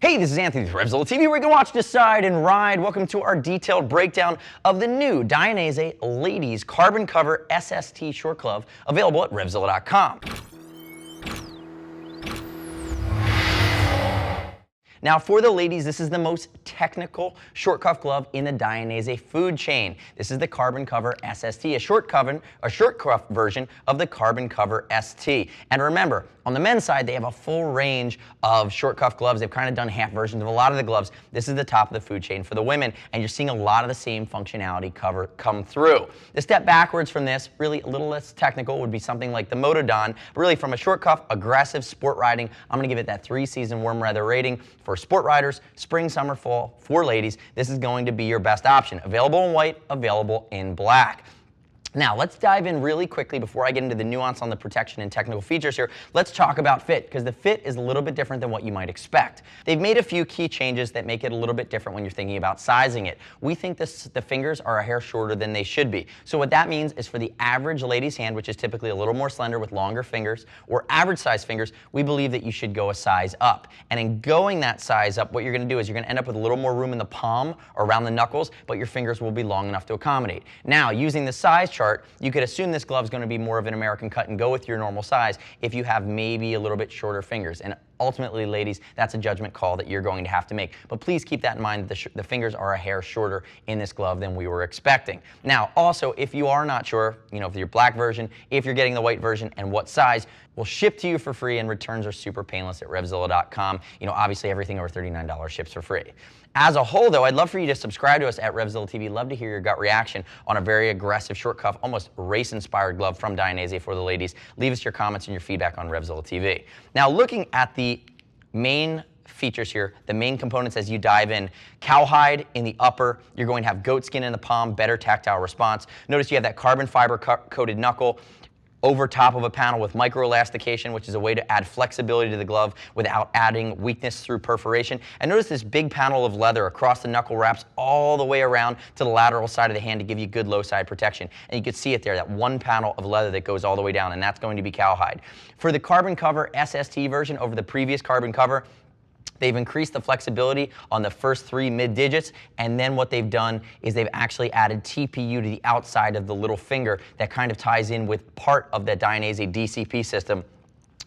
Hey, this is Anthony with RevZilla TV, where you can watch, decide, and ride. Welcome to our detailed breakdown of the new Dainese Ladies Carbon Cover SST Short Glove, available at RevZilla.com. Now, for the ladies, this is the most technical short cuff glove in the Dainese food chain. This is the Carbon Cover SST, a short cuff version of the Carbon Cover ST. And remember, on the men's side, they have a full range of short cuff gloves. They've kind of done half versions of a lot of the gloves. This is the top of the food chain for the women, and you're seeing a lot of the same functionality come through. The step backwards from this, really a little less technical, would be something like the Motodon. But really, from a short cuff, aggressive sport riding, I'm going to give it that 3-season warm weather rating. For sport riders, spring, summer, fall, for ladies, this is going to be your best option. Available in white, available in black. Now, let's dive in really quickly before I get into the nuance on the protection and technical features here. Let's talk about fit, because the fit is a little bit different than what you might expect. They've made a few key changes that make it a little bit different when you're thinking about sizing it. We think the fingers are a hair shorter than they should be. So what that means is for the average lady's hand, which is typically a little more slender with longer fingers, or average size fingers, we believe that you should go a size up. And in going that size up, what you're going to do is you're going to end up with a little more room in the palm or around the knuckles, but your fingers will be long enough to accommodate. Now, using the size chart, you could assume this glove is going to be more of an American cut and go with your normal size if you have maybe a little bit shorter fingers. And ultimately, ladies, that's a judgment call that you're going to have to make. But please keep that in mind, that the fingers are a hair shorter in this glove than we were expecting. Now, also, if you are not sure, if your black version, if you're getting the white version, and what size, we'll ship to you for free, and returns are super painless at RevZilla.com. Obviously, everything over $39 ships for free. As a whole, though, I'd love for you to subscribe to us at RevZilla TV. Love to hear your gut reaction on a very aggressive short cuff, almost race-inspired glove from Dainese for the ladies. Leave us your comments and your feedback on RevZilla TV. Now, looking at the main features here, the main components as you dive in: cowhide in the upper, you're going to have goat skin in the palm, better tactile response. Notice you have that carbon fiber coated knuckle over top of a panel with microelastication, which is a way to add flexibility to the glove without adding weakness through perforation. And notice this big panel of leather across the knuckle wraps all the way around to the lateral side of the hand to give you good low side protection. And you can see it there, that one panel of leather that goes all the way down, and that's going to be cowhide. For the Carbon Cover SST version over the previous Carbon Cover, they've increased the flexibility on the first 3 mid digits, and then what they've done is they've actually added TPU to the outside of the little finger that kind of ties in with part of the Dainese DCP system,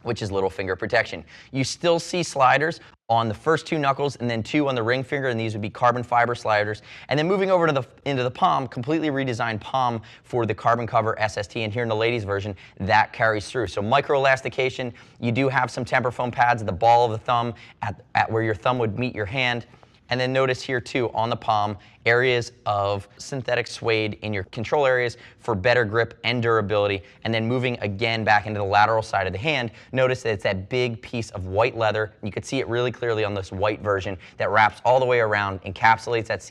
which is little finger protection. You still see sliders on the first 2 knuckles and then 2 on the ring finger, and these would be carbon fiber sliders. And then moving over to into the palm, completely redesigned palm for the Carbon Cover SST, and here in the ladies version, that carries through. So microelastication, you do have some temper foam pads at the ball of the thumb, at where your thumb would meet your hand. And then notice here too, on the palm, areas of synthetic suede in your control areas for better grip and durability. And then moving again back into the lateral side of the hand, notice that it's that big piece of white leather. You can see it really clearly on this white version that wraps all the way around, encapsulates that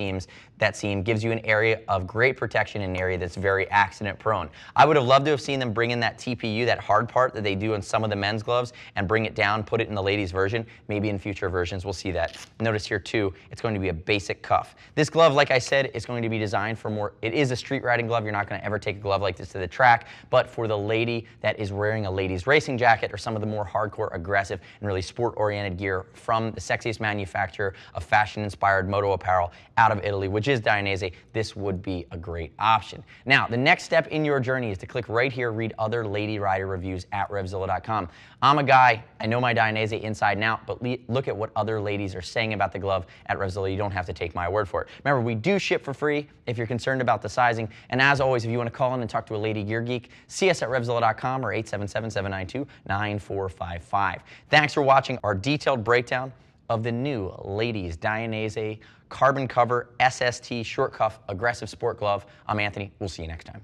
seam, gives you an area of great protection in an area that's very accident prone. I would have loved to have seen them bring in that TPU, that hard part that they do in some of the men's gloves, and bring it down, put it in the ladies version. Maybe in future versions we'll see that. Notice here too, it's going to be a basic cuff. This glove, like I said, is going to be designed for more, it is a street riding glove. You're not going to ever take a glove like this to the track, but for the lady that is wearing a ladies racing jacket or some of the more hardcore, aggressive, and really sport-oriented gear from the sexiest manufacturer of fashion-inspired moto apparel out of Italy, which is Dainese, this would be a great option. Now, the next step in your journey is to click right here, read other lady rider reviews at RevZilla.com. I'm a guy, I know my Dainese inside and out, but look at what other ladies are saying about the glove at RevZilla. You don't have to take my word for it. Remember, we do ship for free if you're concerned about the sizing. And as always, if you want to call in and talk to a lady gear geek, see us at RevZilla.com or 877-792-9455. Thanks for watching our detailed breakdown of the new ladies Dainese Carbon Cover SST Short Cuff Aggressive Sport Glove. I'm Anthony. We'll see you next time.